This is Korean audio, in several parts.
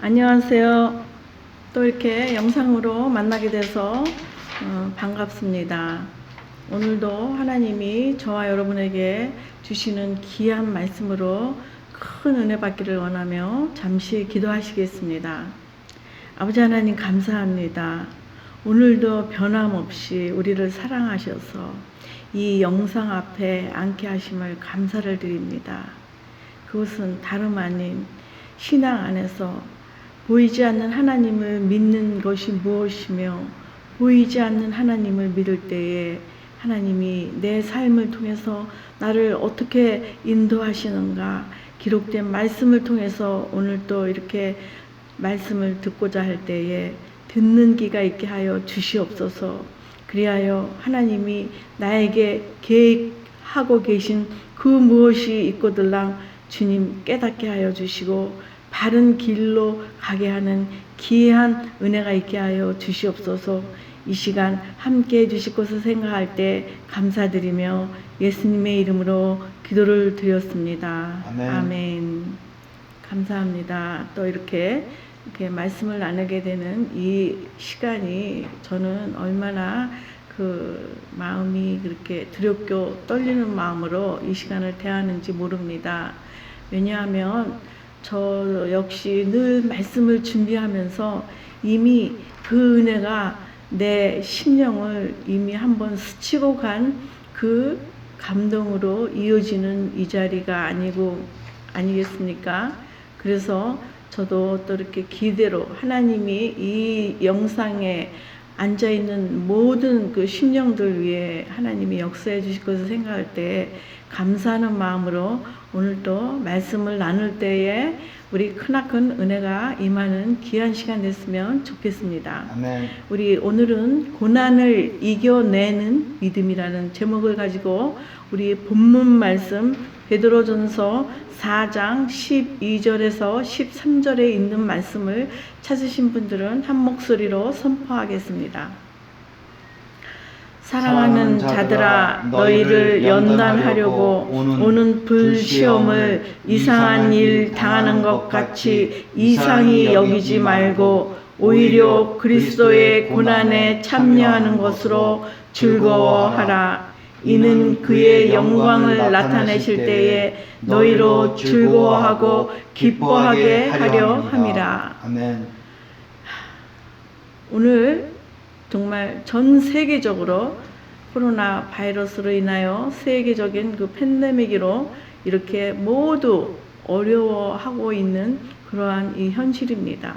안녕하세요. 또 이렇게 영상으로 만나게 돼서 반갑습니다. 오늘도 하나님이 저와 여러분에게 주시는 귀한 말씀으로 큰 은혜 받기를 원하며 잠시 기도하시겠습니다. 아버지 하나님 감사합니다. 오늘도 변함없이 우리를 사랑하셔서 이 영상 앞에 앉게 하심을 감사를 드립니다. 그것은 다름 아닌 신앙 안에서 보이지 않는 하나님을 믿는 것이 무엇이며, 보이지 않는 하나님을 믿을 때에 하나님이 내 삶을 통해서 나를 어떻게 인도하시는가, 기록된 말씀을 통해서 오늘 또 이렇게 말씀을 듣고자 할 때에 듣는 귀가 있게 하여 주시옵소서. 그리하여 하나님이 나에게 계획하고 계신 그 무엇이 있거들랑 주님 깨닫게 하여 주시고 바른 길로 가게 하는 귀한 은혜가 있게 하여 주시옵소서. 이 시간 함께 해주실 것을 생각할 때 감사드리며 예수님의 이름으로 기도를 드렸습니다. 아멘. 아멘. 감사합니다. 또 이렇게 말씀을 나누게 되는 이 시간이 저는 얼마나 그 마음이 그렇게 두렵고 떨리는 마음으로 이 시간을 대하는지 모릅니다. 왜냐하면 저 역시 늘 말씀을 준비하면서 이미 그 은혜가 내 심령을 이미 한번 스치고 간 그 감동으로 이어지는 이 자리가 아니겠습니까? 그래서 저도 또 이렇게 기대로 하나님이 이 영상에 앉아있는 모든 그 심령들 위해 하나님이 역사해 주실 것을 생각할 때 감사하는 마음으로 오늘도 말씀을 나눌 때에 우리 크나큰 은혜가 임하는 귀한 시간 됐으면 좋겠습니다. 아멘. 우리 오늘은 고난을 이겨내는 믿음이라는 제목을 가지고 우리 본문 말씀 베드로전서 4장 12절에서 13절에 있는 말씀을 찾으신 분들은 한 목소리로 선포하겠습니다. 사랑하는 자들아, 너희를 연단하려고 오는 불시험을 이상한 일 당하는 것 같이 이상히 여기지 말고 오히려 그리스도의 고난에 참여하는 것으로 즐거워하라. 이는 그의 영광을 나타내실 때에 너희로 즐거워하고 기뻐하게 하려 함이라. 아멘. 오늘 정말 전 세계적으로 코로나 바이러스로 인하여 세계적인 그 팬데믹으로 이렇게 모두 어려워하고 있는 그러한 이 현실입니다.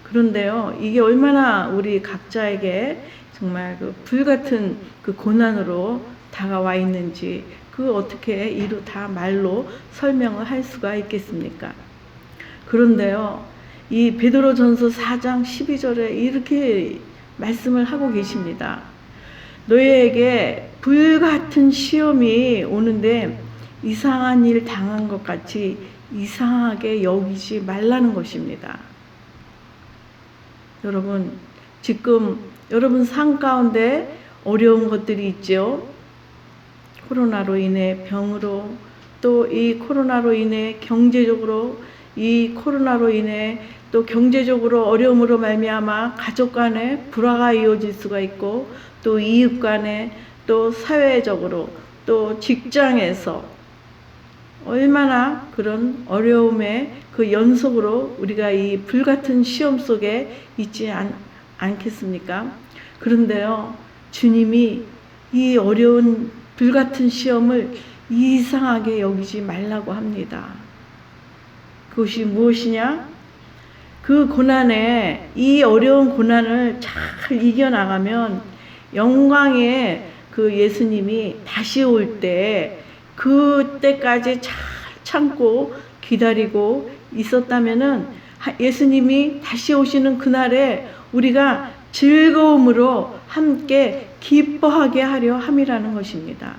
그런데요, 이게 얼마나 우리 각자에게 정말 그 불같은 그 고난으로 다가와 있는지 그 어떻게 이루 다 말로 설명을 할 수가 있겠습니까? 그런데요, 이 베드로전서 4장 12절에 이렇게 말씀을 하고 계십니다. 너희에게 불같은 시험이 오는데 이상한 일 당한 것 같이 이상하게 여기지 말라는 것입니다. 여러분, 지금 여러분 삶 가운데 어려운 것들이 있죠. 코로나로 인해 병으로, 또 이 코로나로 인해 경제적으로, 이 코로나로 인해 또 경제적으로 어려움으로 말미암아 가족 간에 불화가 이어질 수가 있고, 또 이웃 간에, 또 사회적으로, 또 직장에서 얼마나 그런 어려움의 그 연속으로 우리가 이 불같은 시험 속에 있지 않겠습니까? 그런데요, 주님이 이 어려운 불같은 시험을 이상하게 여기지 말라고 합니다. 그것이 무엇이냐? 그 고난에, 이 어려운 고난을 잘 이겨나가면 영광의 그 예수님이 다시 올 때 그때까지 잘 참고 기다리고 있었다면은 예수님이 다시 오시는 그날에 우리가 즐거움으로 함께 기뻐하게 하려 함이라는 것입니다.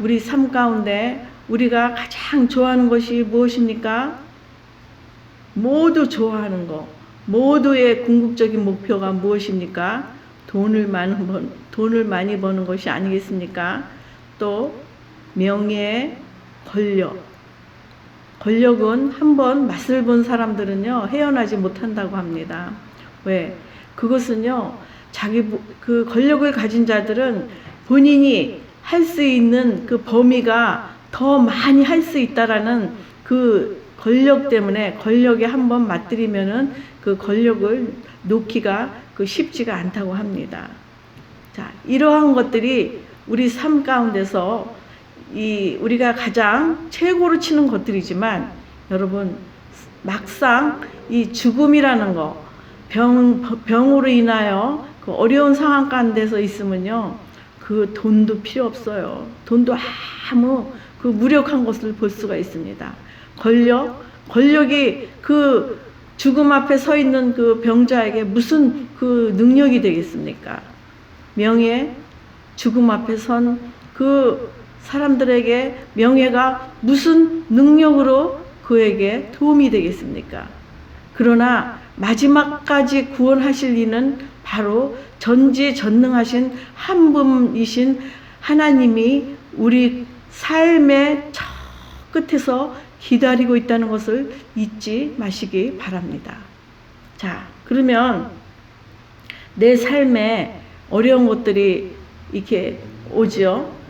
우리 삶 가운데 우리가 가장 좋아하는 것이 무엇입니까? 모두 좋아하는 것, 모두의 궁극적인 목표가 무엇입니까? 돈을 많이 버는 것이 아니겠습니까? 또 명예, 권력, 권력은 한번 맛을 본 사람들은요 헤어나지 못한다고 합니다. 왜? 그것은요 그 권력을 가진 자들은 본인이 할 수 있는 그 범위가 더 많이 할 수 있다라는 그 권력 때문에, 권력에 한번 맞들이면은 그 권력을 놓기가 쉽지가 않다고 합니다. 자, 이러한 것들이 우리 삶 가운데서 우리가 가장 최고로 치는 것들이지만, 여러분 막상 이 죽음이라는 거, 병으로 인하여 그 어려운 상황 가운데서 있으면요 그 돈도 필요 없어요. 돈도 아무 그 무력한 것을 볼 수가 있습니다. 권력이 그 죽음 앞에 서 있는 그 병자에게 무슨 그 능력이 되겠습니까? 명예, 죽음 앞에 선 그 사람들에게 명예가 무슨 능력으로 그에게 도움이 되겠습니까? 그러나 마지막까지 구원하실 이는 바로 전지전능하신 한 분이신 하나님이 우리 삶의 저 끝에서 기다리고 있다는 것을 잊지 마시기 바랍니다. 자, 그러면 내 삶에 어려운 것들이 이렇게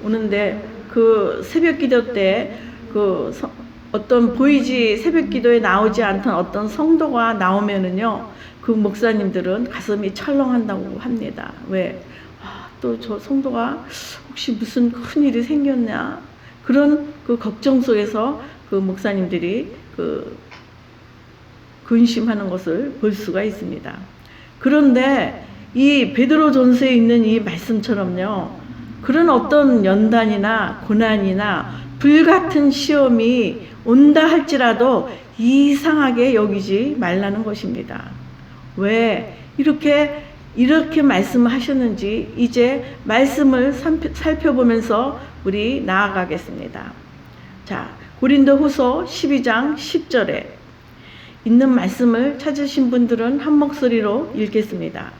오는데 그 새벽 기도 때 어떤 새벽 기도에 나오지 않던 어떤 성도가 나오면은요, 그 목사님들은 가슴이 철렁한다고 합니다. 왜? 또 저 성도가 혹시 무슨 큰 일이 생겼냐? 그런 그 걱정 속에서 그 목사님들이 근심하는 것을 볼 수가 있습니다. 그런데 이 베드로전서에 있는 이 말씀처럼요, 그런 어떤 연단이나 고난이나 불같은 시험이 온다 할지라도 이상하게 여기지 말라는 것입니다. 왜 이렇게 말씀하셨는지 이제 말씀을 살펴보면서 우리 나아가겠습니다. 자, 고린도후서 12장 10절에 있는 말씀을 찾으신 분들은 한 목소리로 읽겠습니다.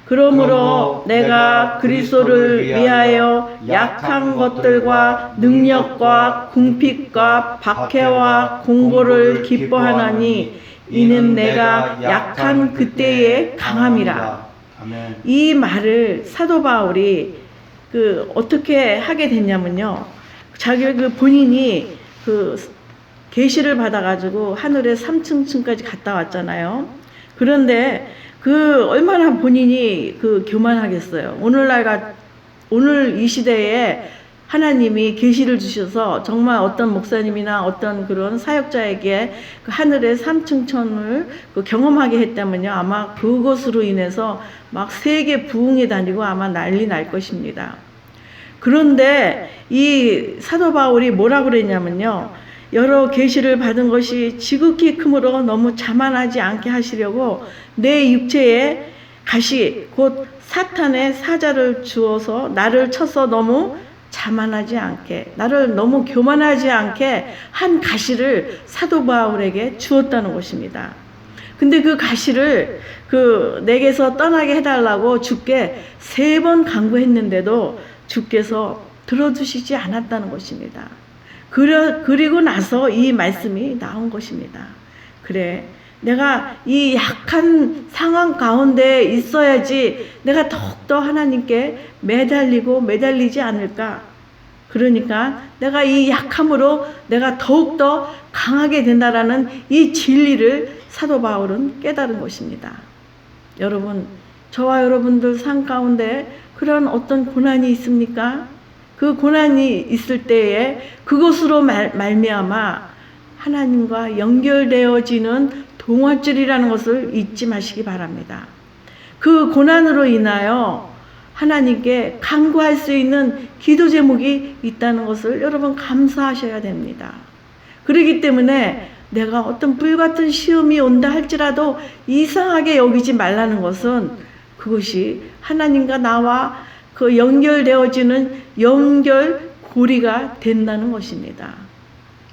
그러므로 내가 그리스도를 위하여 약한 것들과 능력과 궁핍과 박해와 공고를 기뻐하나니 이는 내가 약한 그때의 강함이라. 이 말을 사도 바울이 어떻게 하게 됐냐면요, 자기 본인이 계시를 받아가지고 하늘에 3층까지 갔다 왔잖아요. 그런데 얼마나 본인이 교만하겠어요. 오늘 이 시대에 하나님이 계시를 주셔서 정말 어떤 목사님이나 어떤 그런 사역자에게 하늘의 3층천을 경험하게 했다면요, 아마 그것으로 인해서 막 세계 부흥에 다니고 아마 난리 날 것입니다. 그런데 이 사도 바울이 뭐라고 그랬냐면요, 여러 계시를 받은 것이 지극히 크므로 너무 자만하지 않게 하시려고 내 육체에 가시 곧 사탄의 사자를 주어서 나를 쳐서 너무 자만하지 않게, 나를 너무 교만하지 않게 한 가시를 사도 바울에게 주었다는 것입니다. 근데 그 가시를 내게서 떠나게 해달라고 주께 3번 간구했는데도 주께서 들어주시지 않았다는 것입니다. 그리고 나서 이 말씀이 나온 것입니다. 그래, 내가 이 약한 상황 가운데 있어야지 내가 더욱더 하나님께 매달리지 않을까. 그러니까 내가 이 약함으로 내가 더욱더 강하게 된다라는 이 진리를 사도 바울은 깨달은 것입니다. 여러분, 저와 여러분들 삶 가운데 그런 어떤 고난이 있습니까? 그 고난이 있을 때에 그것으로 말미암아 하나님과 연결되어지는 동화줄이라는 것을 잊지 마시기 바랍니다. 그 고난으로 인하여 하나님께 간구할 수 있는 기도 제목이 있다는 것을 여러분 감사하셔야 됩니다. 그렇기 때문에 내가 어떤 불같은 시험이 온다 할지라도 이상하게 여기지 말라는 것은 그것이 하나님과 나와 연결되어지는 연결고리가 된다는 것입니다.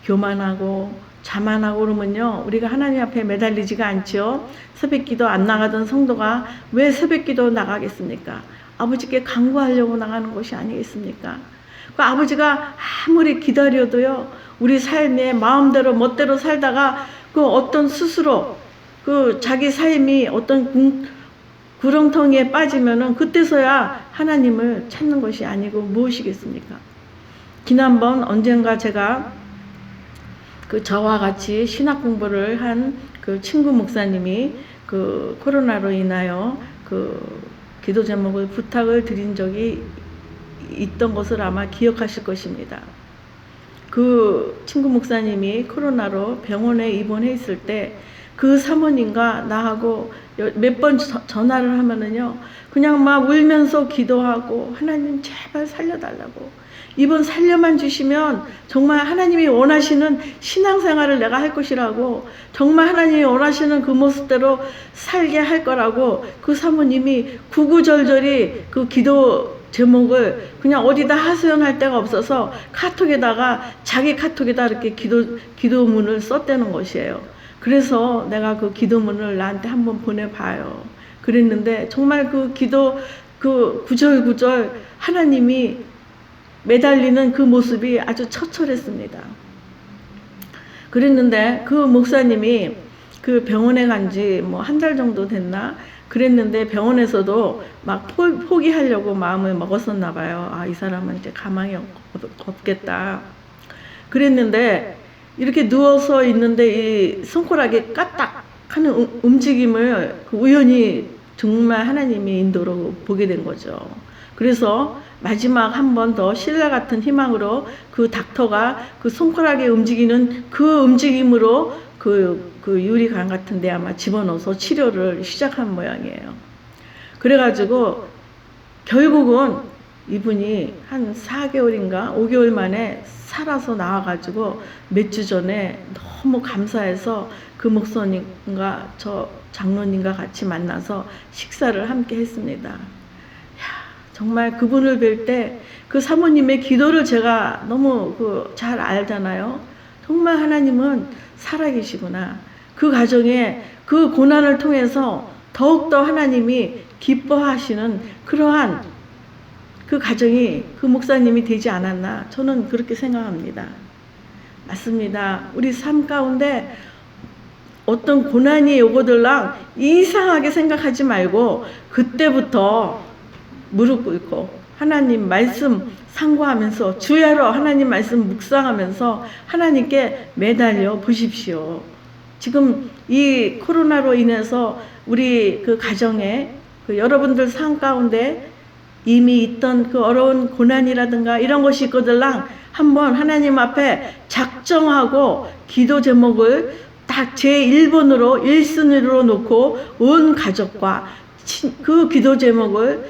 교만하고 자만하고 그러면요, 우리가 하나님 앞에 매달리지가 않죠. 새벽기도 안 나가던 성도가 왜 새벽기도 나가겠습니까? 아버지께 간구하려고 나가는 것이 아니겠습니까? 그 아버지가 아무리 기다려도요, 우리 삶에 마음대로 멋대로 살다가 그 어떤 스스로 그 자기 삶이 어떤 구렁텅이에 빠지면은 그때서야 하나님을 찾는 것이 아니고 무엇이겠습니까? 지난번 언젠가 제가 그 저와 같이 신학 공부를 한 그 친구 목사님이 그 코로나로 인하여 그 기도 제목을 부탁을 드린 적이 있던 것을 아마 기억하실 것입니다. 그 친구 목사님이 코로나로 병원에 입원해 있을 때 그 사모님과 나하고 몇 번 전화를 하면은요, 그냥 막 울면서 기도하고 하나님 제발 살려달라고, 이번 살려만 주시면 정말 하나님이 원하시는 신앙생활을 내가 할 것이라고, 정말 하나님이 원하시는 그 모습대로 살게 할 거라고 그 사모님이 구구절절히 그 기도 제목을 그냥 어디다 하소연할 데가 없어서 카톡에다가, 자기 카톡에다 이렇게 기도문을 썼다는 것이에요. 그래서 내가 그 기도문을 나한테 한번 보내봐요. 그랬는데 정말 그 기도 그 구절구절 하나님이 매달리는 그 모습이 아주 처철했습니다. 그랬는데 그 목사님이 그 병원에 간 지 뭐 한 달 정도 됐나 그랬는데, 병원에서도 막 포기하려고 마음을 먹었었나 봐요. 아, 이 사람은 이제 가망이 없겠다. 그랬는데 이렇게 누워서 있는데 이 손가락에 까딱 하는 움직임을 우연히 정말 하나님이 인도로 보게 된 거죠. 그래서 마지막 한 번 더 신라 같은 희망으로 그 닥터가 그 손가락에 움직이는 그 움직임으로 그 유리관 같은 데 아마 집어넣어서 치료를 시작한 모양이에요. 그래가지고 결국은 이분이 한 4개월인가 5개월 만에 살아서 나와가지고 몇 주 전에 너무 감사해서 그 목사님과 저 장로님과 같이 만나서 식사를 함께 했습니다. 정말 그분을 뵐 때 그 사모님의 기도를 제가 너무 잘 알잖아요. 정말 하나님은 살아계시구나. 그 가정에 그 고난을 통해서 더욱더 하나님이 기뻐하시는 그러한 그 가정이 그 목사님이 되지 않았나, 저는 그렇게 생각합니다. 맞습니다. 우리 삶 가운데 어떤 고난이 오거들랑 이상하게 생각하지 말고 그때부터 무릎 꿇고 하나님 말씀 상고하면서 주야로 하나님 말씀 묵상하면서 하나님께 매달려 보십시오. 지금 이 코로나로 인해서 우리 그 가정에 그 여러분들 삶 가운데 이미 있던 그 어려운 고난이라든가 이런 것이 있거들랑 한번 하나님 앞에 작정하고 기도 제목을 딱 제1번으로 1순위로 놓고 온 가족과 그 기도 제목을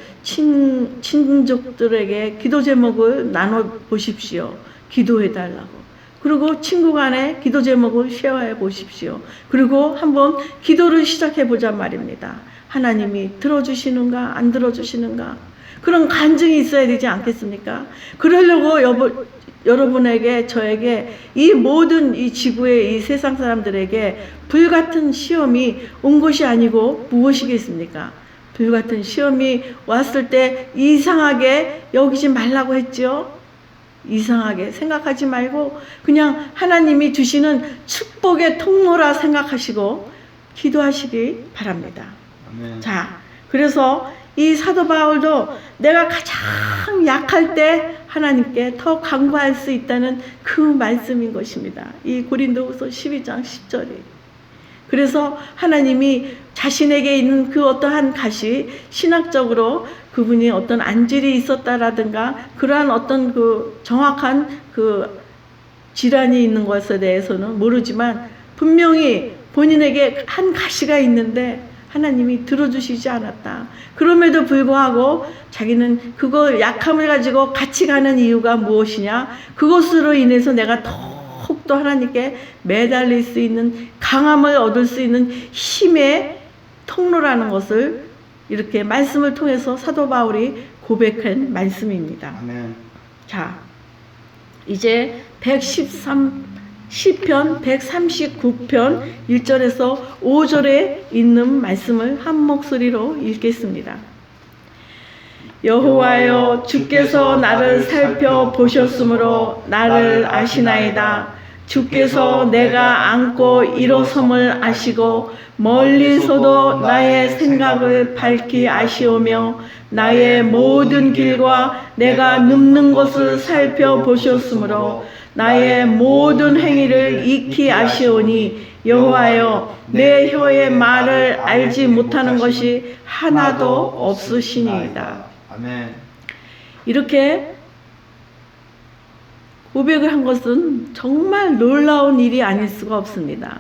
친족들에게 기도 제목을 나눠 보십시오. 기도해 달라고. 그리고 친구 간에 기도 제목을 쉐어해 보십시오. 그리고 한번 기도를 시작해 보자 말입니다. 하나님이 들어주시는가 안 들어주시는가, 그런 간증이 있어야 되지 않겠습니까? 그러려고 여러분에게, 저에게, 이 모든 이 지구의 이 세상 사람들에게 불같은 시험이 온 것이 아니고 무엇이겠습니까? 불같은 시험이 왔을 때 이상하게 여기지 말라고 했죠. 이상하게 생각하지 말고 그냥 하나님이 주시는 축복의 통로라 생각하시고 기도하시기 바랍니다. 아멘. 자, 그래서 이 사도 바울도 내가 가장 약할 때 하나님께 더 간구할 수 있다는 그 말씀인 것입니다. 이 고린도후서 12장 10절이. 그래서 하나님이 자신에게 있는 그 어떠한 가시, 신학적으로 그분이 어떤 안질이 있었다라든가 그러한 어떤 그 정확한 그 질환이 있는 것에 대해서는 모르지만 분명히 본인에게 한 가시가 있는데 하나님이 들어주시지 않았다. 그럼에도 불구하고 자기는 그거 약함을 가지고 같이 가는 이유가 무엇이냐? 그것으로 인해서 내가 더욱더 하나님께 매달릴 수 있는, 강함을 얻을 수 있는 힘의 통로라는 것을 이렇게 말씀을 통해서 사도 바울이 고백한 말씀입니다. 아멘. 자, 이제 113시편 139편 1절에서 5절에 있는 말씀을 한 목소리로 읽겠습니다. 여호와여 주께서 나를 살펴보셨으므로 나를 아시나이다. 주께서 내가 안고 일어섬을 아시고 멀리서도 나의 생각을 밝히 아시오며 나의 모든 길과 내가 눕는 것을 살펴보셨으므로 나의 모든 행위를 익히 아시오니 여호와여 내 혀의 말을 알지 못하는 것이 하나도 없으시니이다. 아멘. 이렇게 고백을 한 것은 정말 놀라운 일이 아닐 수가 없습니다.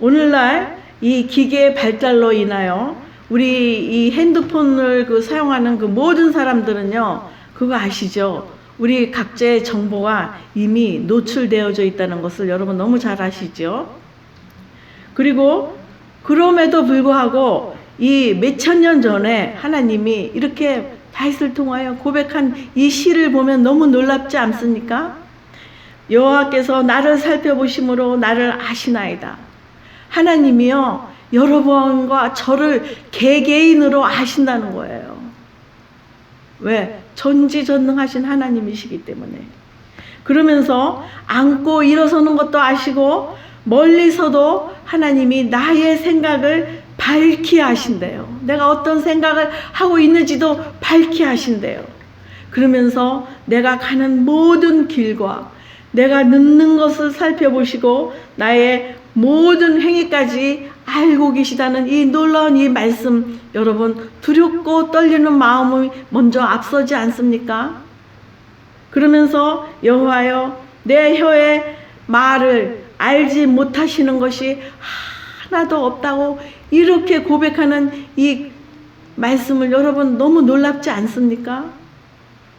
오늘날 이 기계의 발달로 인하여 우리 이 핸드폰을 사용하는 모든 사람들은요, 그거 아시죠? 우리 각자의 정보가 이미 노출되어져 있다는 것을 여러분 너무 잘 아시죠? 그리고 그럼에도 불구하고 이 몇천 년 전에 하나님이 이렇게 다윗을 통하여 고백한 이 시를 보면 너무 놀랍지 않습니까? 여호와께서 나를 살펴보심으로 나를 아시나이다. 하나님이요 여러분과 저를 개개인으로 아신다는 거예요. 왜? 전지전능하신 하나님이시기 때문에. 그러면서 앉고 일어서는 것도 아시고 멀리서도 하나님이 나의 생각을 밝히 아신대요. 내가 어떤 생각을 하고 있는지도 밝히 아신대요. 그러면서 내가 가는 모든 길과 내가 눕는 것을 살펴보시고 나의 모든 행위까지 알고 계시다는 이 놀라운 이 말씀, 여러분 두렵고 떨리는 마음이 먼저 앞서지 않습니까? 그러면서 여호와여 내 혀의 말을 알지 못하시는 것이 하나도 없다고 이렇게 고백하는 이 말씀을 여러분 너무 놀랍지 않습니까?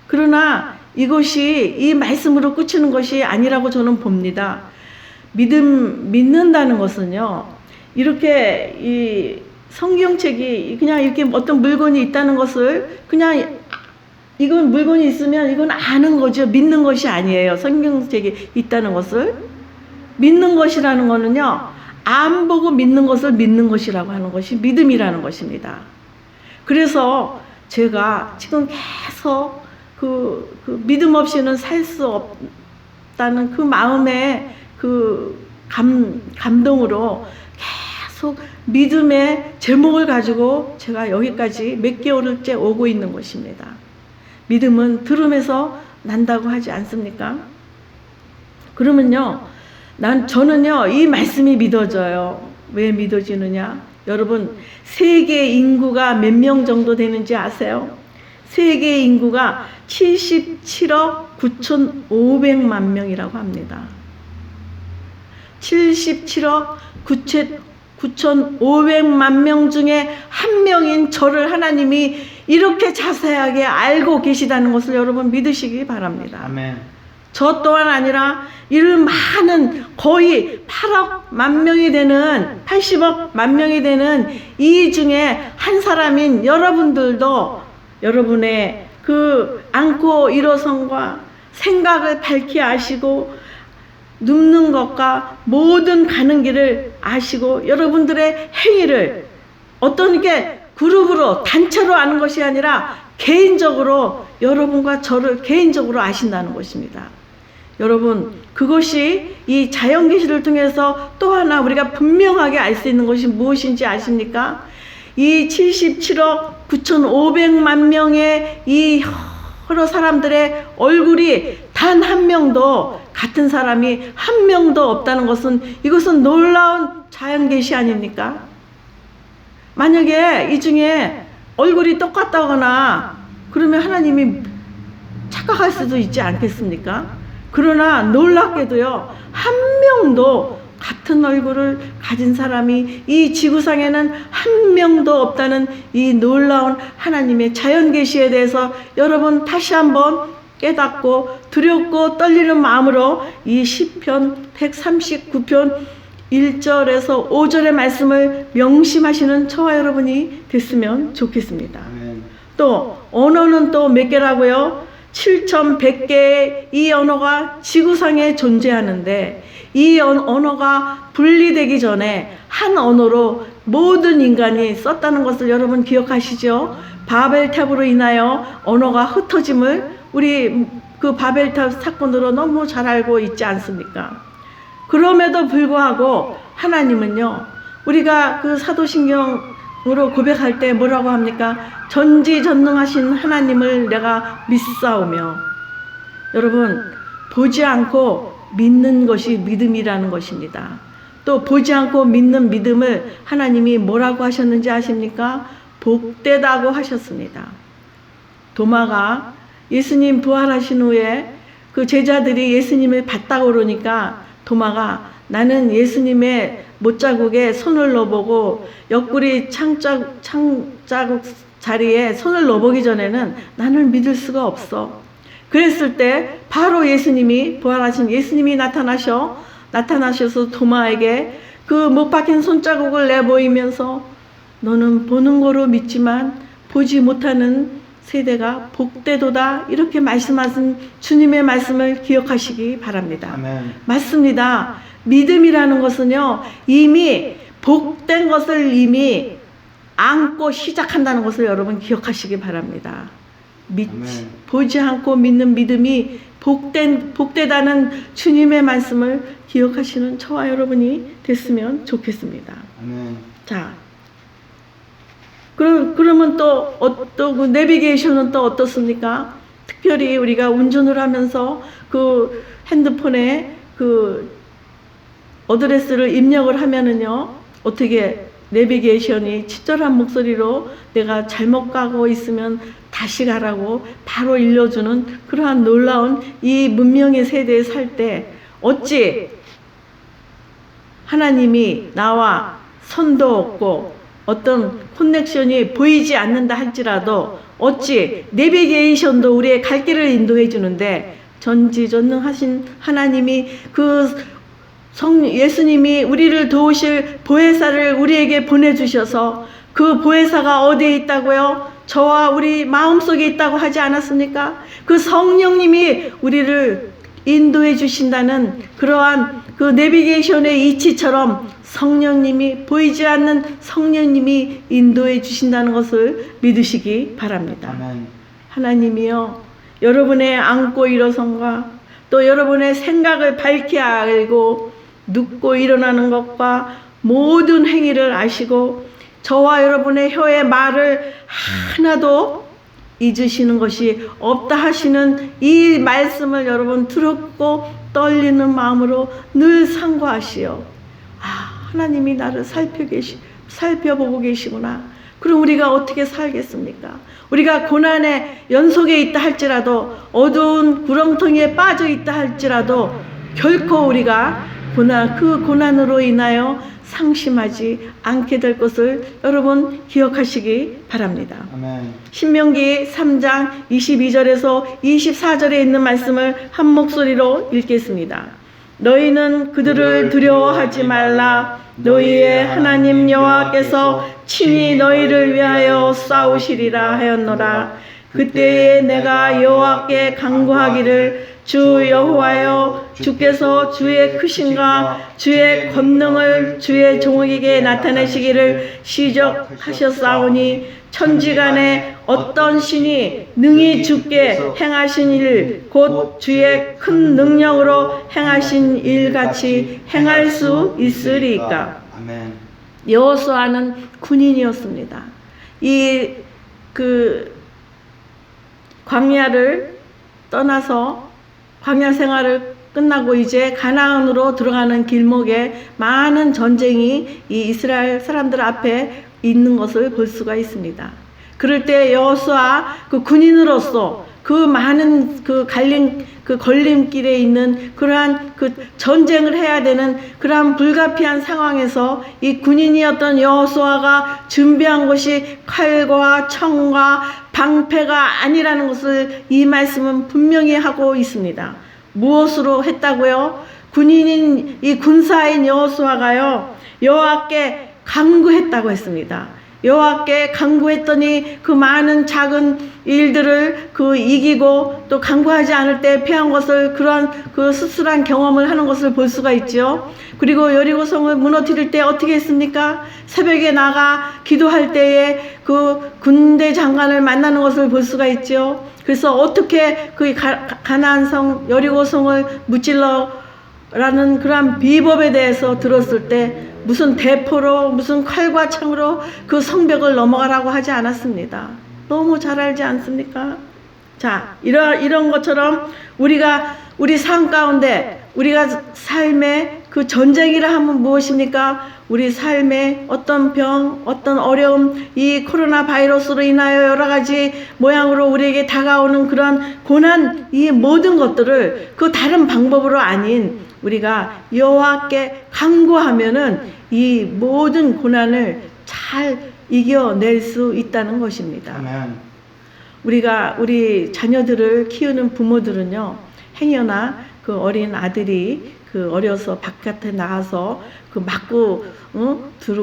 그러나 이것이 이 말씀으로 끝이는 것이 아니라고 저는 봅니다. 믿는다는 것은요, 이렇게 이 성경책이 그냥 이렇게 어떤 물건이 있다는 것을 그냥 이건 물건이 있으면 이건 아는 거죠. 믿는 것이 아니에요. 성경책이 있다는 것을. 믿는 것이라는 거는요, 안 보고 믿는 것을 믿는 것이라고 하는 것이 믿음이라는 것입니다. 그래서 제가 지금 계속 그 믿음 없이는 살 수 없다는 그 마음의 감동으로 계속 믿음의 제목을 가지고 제가 여기까지 몇 개월째 오고 있는 것입니다. 믿음은 들음에서 난다고 하지 않습니까? 그러면요, 저는요, 이 말씀이 믿어져요. 왜 믿어지느냐? 여러분, 세계 인구가 몇 명 정도 되는지 아세요? 세계 인구가 77억 9,500만 명이라고 합니다. 77억 9,500만 명 중에 한 명인 저를 하나님이 이렇게 자세하게 알고 계시다는 것을 여러분 믿으시기 바랍니다. 아멘. 저 또한 아니라 이런 많은 거의 8억 만 명이 되는 80억 만 명이 되는 이 중에 한 사람인 여러분들도 여러분의 앉고 일어선과 생각을 밝히 아시고 눕는 것과 모든 가는 길을 아시고 여러분들의 행위를 어떤 게 그룹으로 단체로 아는 것이 아니라 개인적으로 여러분과 저를 개인적으로 아신다는 것입니다. 여러분, 그것이 이 자연계시를 통해서 또 하나 우리가 분명하게 알 수 있는 것이 무엇인지 아십니까? 이 77억 9,500만 명의 이 여러 사람들의 얼굴이 단 한 명도 같은 사람이 한 명도 없다는 것은 이것은 놀라운 자연계시 아닙니까? 만약에 이 중에 얼굴이 똑같다거나 그러면 하나님이 착각할 수도 있지 않겠습니까? 그러나 놀랍게도요, 한 명도 같은 얼굴을 가진 사람이 이 지구상에는 한 명도 없다는 이 놀라운 하나님의 자연계시에 대해서 여러분 다시 한번 깨닫고 두렵고 떨리는 마음으로 이 시편 139편 1절에서 5절의 말씀을 명심하시는 저와 여러분이 됐으면 좋겠습니다. 또 언어는 또 몇 개라고요? 7,100개의 이 언어가 지구상에 존재하는데 이 언어가 분리되기 전에 한 언어로 모든 인간이 썼다는 것을 여러분 기억하시죠? 바벨탑으로 인하여 언어가 흩어짐을 우리 그 바벨탑 사건으로 너무 잘 알고 있지 않습니까? 그럼에도 불구하고 하나님은요, 우리가 그 사도신경으로 고백할 때 뭐라고 합니까? 전지전능하신 하나님을 내가 믿사오며. 여러분, 보지 않고 믿는 것이 믿음이라는 것입니다. 또 보지 않고 믿는 믿음을 하나님이 뭐라고 하셨는지 아십니까? 복되다고 하셨습니다. 도마가 예수님 부활하신 후에 그 제자들이 예수님을 봤다고 그러니까 도마가 나는 예수님의 못자국에 손을 넣어보고 옆구리 창자국 자리에 손을 넣어보기 전에는 나는 믿을 수가 없어. 그랬을 때 바로 예수님이 부활하신 예수님이 나타나셔서 도마에게 그 못 박힌 손자국을 내보이면서 너는 보는 거로 믿지만 보지 못하는 세대가 복되도다 이렇게 말씀하신 주님의 말씀을 기억하시기 바랍니다. 아멘. 맞습니다. 믿음이라는 것은요, 이미 복된 것을 이미 안고 시작한다는 것을 여러분 기억하시기 바랍니다. 보지 않고 믿는 믿음이 복되다는 주님의 말씀을 기억하시는 저와 여러분이 됐으면 좋겠습니다. 아멘. 자, 그러면 또 그 내비게이션은 또 어떻습니까? 특별히 우리가 운전을 하면서 그 핸드폰에 그 어드레스를 입력을 하면은요, 어떻게 내비게이션이 친절한 목소리로 내가 잘못 가고 있으면 다시 가라고 바로 일러주는 그러한 놀라운 이 문명의 세대에 살 때 어찌 하나님이 나와 선도 없고 어떤 커넥션이 보이지 않는다 할지라도 어찌 내비게이션도 우리의 갈 길을 인도해 주는데 전지전능하신 하나님이 예수님이 우리를 도우실 보혜사를 우리에게 보내주셔서 그 보혜사가 어디에 있다고요? 저와 우리 마음속에 있다고 하지 않았습니까? 그 성령님이 우리를 인도해 주신다는 그러한 그 내비게이션의 이치처럼 성령님이 보이지 않는 성령님이 인도해 주신다는 것을 믿으시기 바랍니다. 아멘. 하나님이요, 여러분의 안고 일어선과 또 여러분의 생각을 밝히 알고 눕고 일어나는 것과 모든 행위를 아시고 저와 여러분의 혀의 말을 하나도 잊으시는 것이 없다 하시는 이 말씀을 여러분 들었고 떨리는 마음으로 늘 상고하시오. 하나님이 나를 살펴보고 계시구나. 그럼 우리가 어떻게 살겠습니까? 우리가 고난의 연속에 있다 할지라도 어두운 구렁텅이에 빠져 있다 할지라도 결코 우리가 그 고난으로 인하여 상심하지 않게 될 것을 여러분 기억하시기 바랍니다. 아멘. 신명기 3장 22절에서 24절에 있는 말씀을 한 목소리로 읽겠습니다. 너희는 그들을 두려워하지 말라. 너희의 하나님 여호와께서 친히 너희를 위하여 싸우시리라 하였노라. 그때에 내가 여호와께 간구하기를 주 여호와여, 주께서 주의 크심과 주의 권능을 주의 종에게 나타내시기를 시적하셨사오니 천지간에 어떤 신이 능히 주께 행하신 일 곧 주의 큰 능력으로 행하신 일같이 행할 수 있으리까. 아멘. 여호수아는 군인이었습니다. 광야를 떠나서 광야 생활을 끝나고 이제 가나안으로 들어가는 길목에 많은 전쟁이 이 이스라엘 사람들 앞에 있는 것을 볼 수가 있습니다. 그럴 때 여호수아 그 군인으로서 그 많은 그 걸림길에 있는 그러한 그 전쟁을 해야 되는 그러한 불가피한 상황에서 이 군인이었던 여호수아가 준비한 것이 칼과 청과 방패가 아니라는 것을 이 말씀은 분명히 하고 있습니다. 무엇으로 했다고요? 군인인 이 군사인 여호수아가요, 여호와께 간구했다고 했습니다. 여호와께 간구했더니 그 많은 작은 일들을 그 이기고 또 간구하지 않을 때 피한 것을 그러한 그 씁쓸한 경험을 하는 것을 볼 수가 있죠. 그리고 여리고성을 무너뜨릴 때 어떻게 했습니까? 새벽에 나가 기도할 때에 그 군대 장관을 만나는 것을 볼 수가 있죠. 그래서 어떻게 그 가나안 성 여리고성을 무찔러라는 그러한 비법에 대해서 들었을 때 무슨 대포로 무슨 칼과 창으로 그 성벽을 넘어가라고 하지 않았습니다. 너무 잘 알지 않습니까? 자, 이런 것처럼 우리 삶 가운데 우리가 삶의 그 전쟁이라 하면 무엇입니까? 우리 삶의 어떤 병, 어떤 어려움, 이 코로나 바이러스로 인하여 여러 가지 모양으로 우리에게 다가오는 그런 고난, 이 모든 것들을 그 다른 방법으로 아닌 우리가 여호와께 간구하면은 이 모든 고난을 잘 이겨낼 수 있다는 것입니다. 아멘. 우리 자녀들을 키우는 부모들은요, 행여나 그 어린 아들이 그 어려서 바깥에 나가서 그 맞고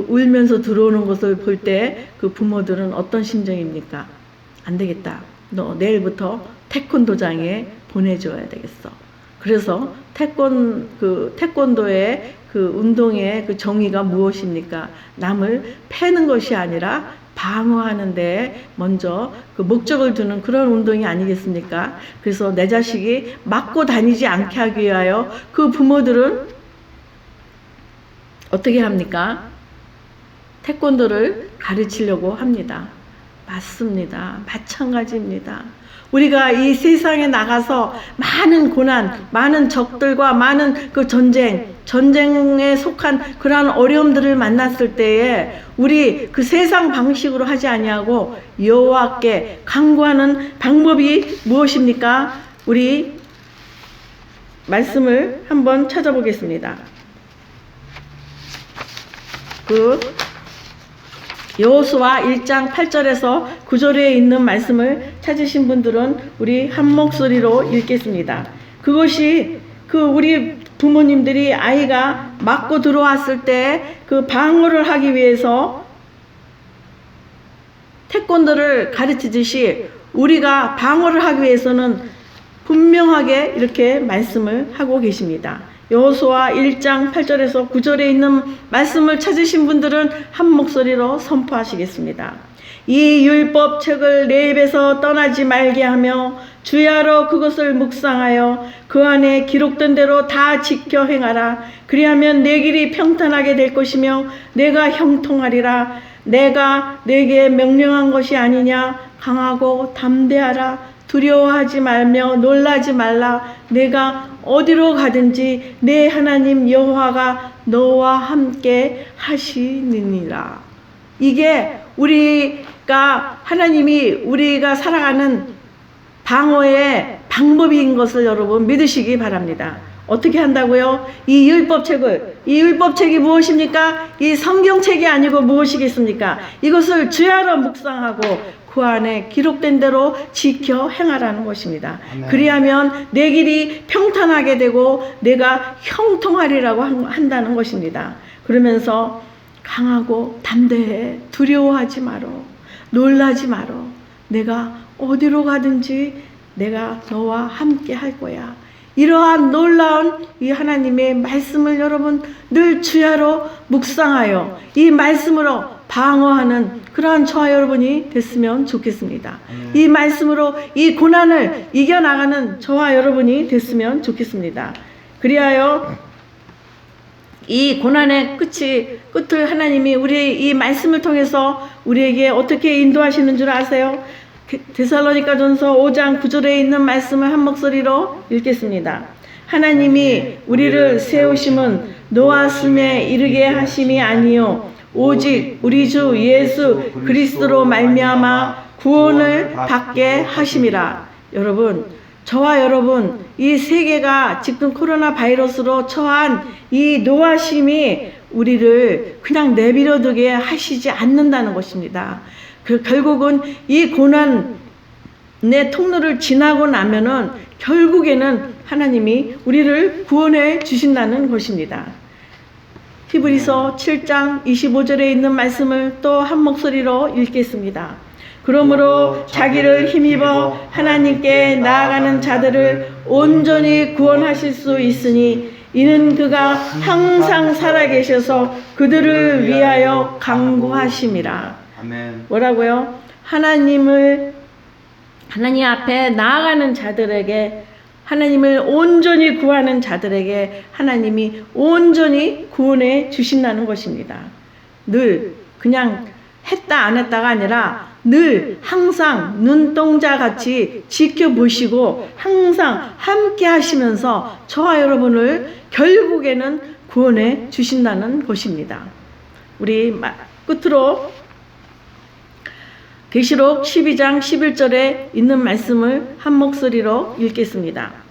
울면서 들어오는 것을 볼 때 그 부모들은 어떤 심정입니까? 안 되겠다. 너 내일부터 태권도장에 보내줘야 되겠어. 그래서 태권도의 그 운동의 그 정의가 무엇입니까? 남을 패는 것이 아니라 방어하는데 먼저 그 목적을 두는 그런 운동이 아니겠습니까? 그래서 내 자식이 맞고 다니지 않게 하기 위하여 그 부모들은 어떻게 합니까? 태권도를 가르치려고 합니다. 맞습니다. 마찬가지입니다. 우리가 이 세상에 나가서 많은 고난, 많은 적들과 많은 그 전쟁에 속한 그러한 어려움들을 만났을 때에 우리 그 세상 방식으로 하지 아니하고 여호와께 간구하는 방법이 무엇입니까? 우리 말씀을 한번 찾아보겠습니다. 여호수아 1장 8절에서 9절에 있는 말씀을 찾으신 분들은 우리 한 목소리로 읽겠습니다. 그것이 우리 부모님들이 아이가 맞고 들어왔을 때 그 방어를 하기 위해서 태권도를 가르치듯이 우리가 방어를 하기 위해서는 분명하게 이렇게 말씀을 하고 계십니다. 여호수아 1장 8절에서 9절에 있는 말씀을 찾으신 분들은 한 목소리로 선포하시겠습니다. 이 율법책을 내 입에서 떠나지 말게 하며 주야로 그것을 묵상하여 그 안에 기록된 대로 다 지켜 행하라. 그리하면 내 길이 평탄하게 될 것이며 내가 형통하리라. 내가 내게 명령한 것이 아니냐. 강하고 담대하라. 두려워하지 말며 놀라지 말라. 내가 어디로 가든지 내 하나님 여호와가 너와 함께 하시느니라. 이게 우리가 하나님이 우리가 살아가는 방어의 방법인 것을 여러분 믿으시기 바랍니다. 어떻게 한다고요? 이 율법책이 무엇입니까? 이 성경책이 아니고 무엇이겠습니까? 이것을 주야로 묵상하고 그 안에 기록된 대로 지켜 행하라는 것입니다. 아멘. 그리하면 내 길이 평탄하게 되고 내가 형통하리라고 한다는 것입니다. 그러면서 강하고 담대해. 두려워하지 마라. 놀라지 마라. 내가 어디로 가든지 내가 너와 함께 할 거야. 이러한 놀라운 이 하나님의 말씀을 여러분 늘 주야로 묵상하여 이 말씀으로 방어하는 그러한 저와 여러분이 됐으면 좋겠습니다. 이 말씀으로 이 고난을 이겨나가는 저와 여러분이 됐으면 좋겠습니다. 그리하여 이 고난의 끝을 하나님이 우리의 이 말씀을 통해서 우리에게 어떻게 인도하시는 줄 아세요? 데살로니가전서 5장 9절에 있는 말씀을 한 목소리로 읽겠습니다. 하나님이 우리를 세우심은 노하심에 이르게 하심이 아니요 오직 우리 주 예수 그리스도로 말미암아 구원을 받게 하심이라. 여러분, 저와 여러분, 이 세계가 지금 코로나 바이러스로 처한 이 노하심이 우리를 그냥 내버려두게 하시지 않는다는 것입니다. 결국은 이 고난의 통로를 지나고 나면은 결국에는 하나님이 우리를 구원해 주신다는 것입니다. 히브리서 7장 25절에 있는 말씀을 또 한 목소리로 읽겠습니다. 그러므로 자기를 힘입어 하나님께 나아가는 자들을 온전히 구원하실 수 있으니 이는 그가 항상 살아계셔서 그들을 위하여 간구하심이라. 아멘. 뭐라고요? 하나님 앞에 나아가는 자들에게, 하나님을 온전히 구하는 자들에게 하나님이 온전히 구원해 주신다는 것입니다. 늘 그냥 했다 안 했다가 아니라 늘 항상 눈동자같이 지켜보시고 항상 함께 하시면서 저와 여러분을 결국에는 구원해 주신다는 것입니다. 우리 끝으로 계시록 12장 11절에 있는 말씀을 한 목소리로 읽겠습니다.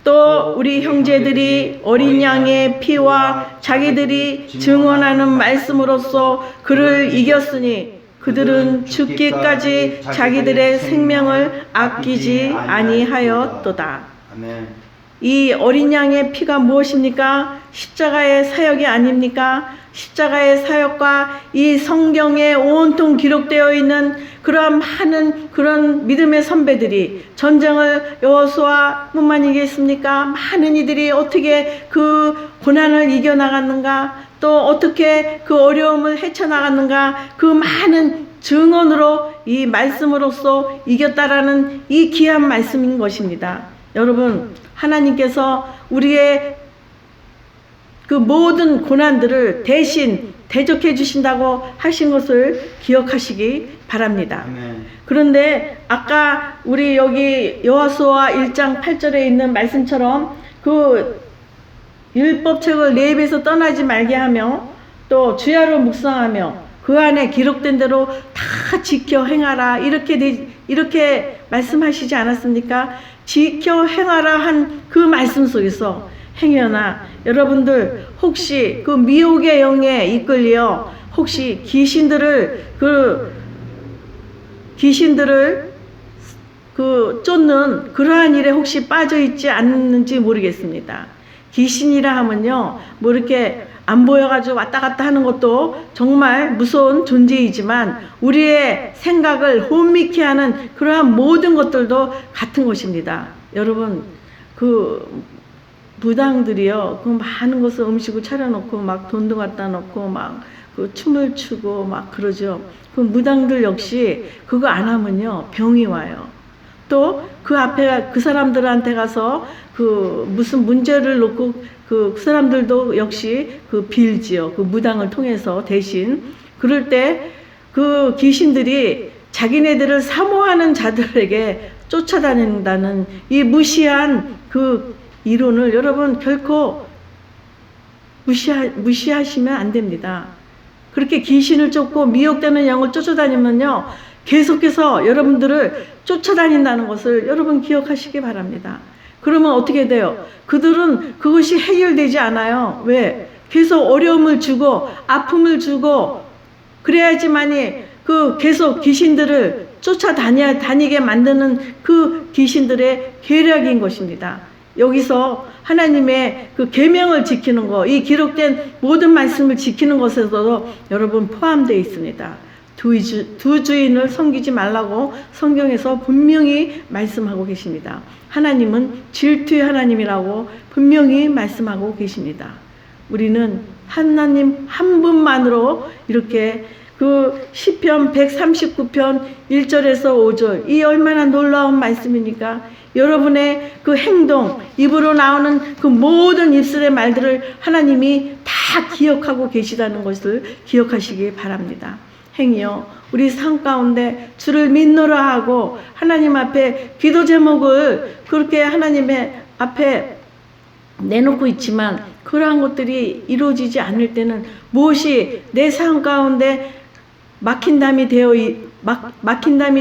또 우리 형제들이 어린 양의 피와 자기들이 증언하는 말씀으로써 그를 이겼으니 그들은 죽기까지 자기들의 생명을 아끼지 아니하였도다. 아멘. 이 어린 양의 피가 무엇입니까? 십자가의 사역이 아닙니까? 십자가의 사역과 이 성경에 온통 기록되어 있는 그러한 많은 그런 믿음의 선배들이 전쟁을 여호수아 뿐만이겠습니까? 많은 이들이 어떻게 그 고난을 이겨나갔는가, 또 어떻게 그 어려움을 헤쳐나갔는가, 그 많은 증언으로 이 말씀으로써 이겼다라는 이 귀한 말씀인 것입니다. 여러분, 하나님께서 우리의 그 모든 고난들을 대신 대적해 주신다고 하신 것을 기억하시기 바랍니다. 아멘. 그런데 아까 우리 여기 여호수아 1장 8절에 있는 말씀처럼 그 율법책을 내 입에서 떠나지 말게 하며 또 주야로 묵상하며 그 안에 기록된 대로 다 지켜 행하라, 이렇게 말씀하시지 않았습니까? 지켜 행하라 한 그 말씀 속에서 행여나 여러분들 혹시 그 미혹의 영에 이끌려 혹시 귀신들을 쫓는 그러한 일에 혹시 빠져 있지 않는지 모르겠습니다. 귀신이라 하면요, 뭐 이렇게 안 보여가지고 왔다 갔다 하는 것도 정말 무서운 존재이지만 우리의 생각을 혼미케 하는 그러한 모든 것들도 같은 것입니다. 여러분, 그 무당들이요, 그 많은 것을 음식을 차려놓고 막 돈도 갖다 놓고 막 그 춤을 추고 막 그러죠. 그 무당들 역시 그거 안 하면요 병이 와요. 또 그 앞에 그 사람들한테 가서 그 무슨 문제를 놓고 그 사람들도 역시 그 빌지요. 그 무당을 통해서 대신 그럴 때 그 귀신들이 자기네들을 사모하는 자들에게 쫓아다닌다는 이 무시한 그 이론을 여러분 결코 무시하시면 안 됩니다. 그렇게 귀신을 쫓고 미혹되는 영을 쫓아다니면요 계속해서 여러분들을 쫓아다닌다는 것을 여러분 기억하시기 바랍니다. 그러면 어떻게 돼요? 그들은 그것이 해결되지 않아요. 왜? 계속 어려움을 주고 아픔을 주고 그래야지만이 그 계속 귀신들을 쫓아다니게 만드는 그 귀신들의 계략인 것입니다. 여기서 하나님의 그 계명을 지키는 것, 이 기록된 모든 말씀을 지키는 것에서도 여러분 포함되어 있습니다. 두 주인을 섬기지 말라고 성경에서 분명히 말씀하고 계십니다. 하나님은 질투의 하나님이라고 분명히 말씀하고 계십니다. 우리는 하나님 한 분만으로 이렇게 그 시편 139편 1절에서 5절, 이 얼마나 놀라운 말씀입니까? 여러분의 그 행동, 입으로 나오는 그 모든 입술의 말들을 하나님이 다 기억하고 계시다는 것을 기억하시기 바랍니다. 행여 우리 삶 가운데 주를 믿노라 하고 하나님 앞에 기도 제목을 그렇게 하나님의 앞에 내놓고 있지만 그러한 것들이 이루어지지 않을 때는 무엇이 내 삶 가운데 막힌담이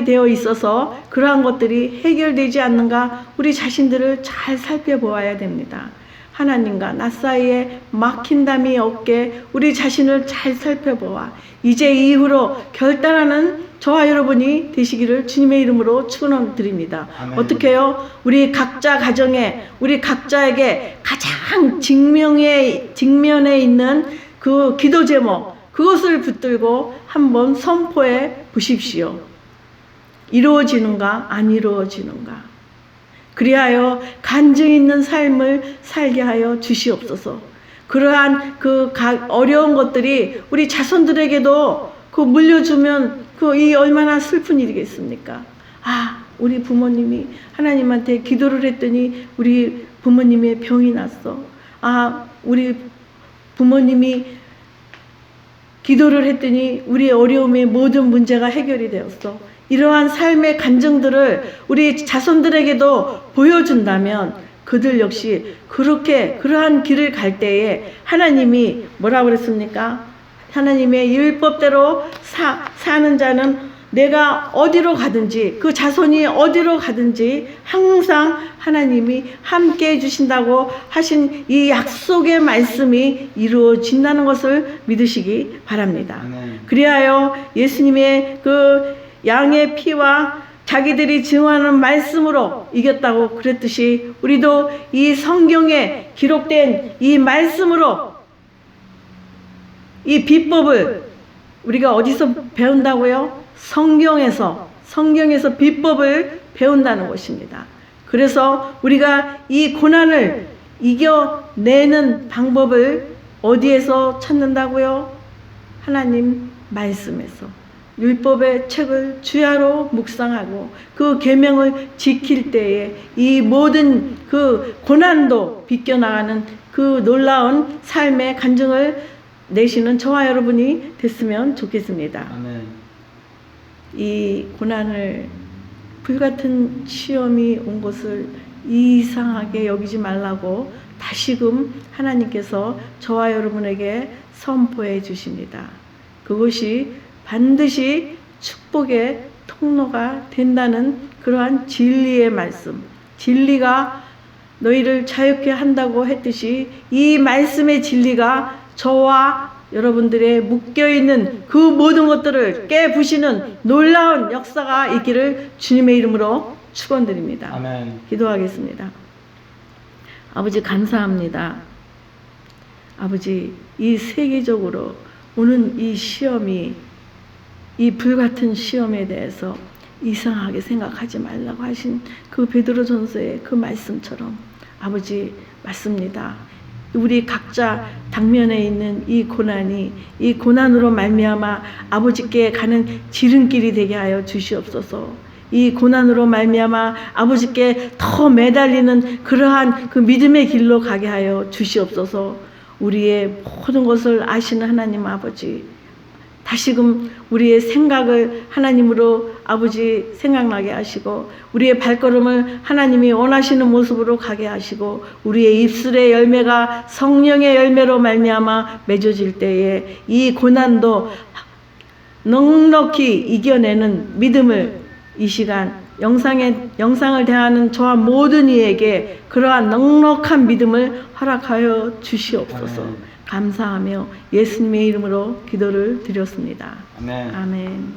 되어 있어서 그러한 것들이 해결되지 않는가 우리 자신들을 잘 살펴보아야 됩니다. 하나님과 나 사이에 막힌담이 없게 우리 자신을 잘 살펴보아 이제 이후로 결단하는 저와 여러분이 되시기를 주님의 이름으로 축원드립니다. 어떻게 해요? 우리 각자 가정에 우리 각자에게 가장 직면에 있는 그 기도 제목 그것을 붙들고 한번 선포해 보십시오. 이루어지는가 안 이루어지는가. 그리하여 간증 있는 삶을 살게 하여 주시옵소서. 그러한 그 어려운 것들이 우리 자손들에게도 그 물려주면 그 이 얼마나 슬픈 일이겠습니까? 아, 우리 부모님이 하나님한테 기도를 했더니 우리 부모님의 병이 났어. 아, 우리 부모님이 기도를 했더니 우리의 어려움의 모든 문제가 해결이 되었어. 이러한 삶의 간증들을 우리 자손들에게도 보여준다면 그들 역시 그러한 길을 갈 때에 하나님이 뭐라고 그랬습니까? 하나님의 율법대로 사는 자는 내가 어디로 가든지 그 자손이 어디로 가든지 항상 하나님이 함께 해주신다고 하신 이 약속의 말씀이 이루어진다는 것을 믿으시기 바랍니다. 그리하여 예수님의 그 양의 피와 자기들이 증언하는 말씀으로 이겼다고 그랬듯이 우리도 이 성경에 기록된 이 말씀으로 이 비법을 우리가 어디서 배운다고요? 성경에서 비법을 배운다는 것입니다. 그래서 우리가 이 고난을 이겨내는 방법을 어디에서 찾는다고요? 하나님 말씀에서. 율법의 책을 주야로 묵상하고 그 계명을 지킬 때에 이 모든 그 고난도 비껴나가는 그 놀라운 삶의 간증을 내시는 저와 여러분이 됐으면 좋겠습니다. 아멘. 이 고난을 불같은 시험이 온 것을 이상하게 여기지 말라고 다시금 하나님께서 저와 여러분에게 선포해 주십니다. 그것이 반드시 축복의 통로가 된다는 그러한 진리의 말씀, 진리가 너희를 자유케 한다고 했듯이 이 말씀의 진리가 저와 여러분들의 묶여있는 그 모든 것들을 깨부시는 놀라운 역사가 있기를 주님의 이름으로 축원드립니다. 아멘. 기도하겠습니다. 아버지 감사합니다. 아버지 이 세계적으로 오는 이 시험이 이 불같은 시험에 대해서 이상하게 생각하지 말라고 하신 그 베드로전서의 그 말씀처럼 아버지 맞습니다. 우리 각자 당면에 있는 이 고난이 이 고난으로 말미암아 아버지께 가는 지름길이 되게 하여 주시옵소서. 이 고난으로 말미암아 아버지께 더 매달리는 그러한 그 믿음의 길로 가게 하여 주시옵소서. 우리의 모든 것을 아시는 하나님 아버지, 다시금 우리의 생각을 하나님으로 아버지 생각나게 하시고 우리의 발걸음을 하나님이 원하시는 모습으로 가게 하시고 우리의 입술의 열매가 성령의 열매로 말미암아 맺어질 때에 이 고난도 넉넉히 이겨내는 믿음을 이 시간 영상을 대하는 저와 모든 이에게 그러한 넉넉한 믿음을 허락하여 주시옵소서. 감사하며 예수님의 이름으로 기도를 드렸습니다. 아멘. 아멘.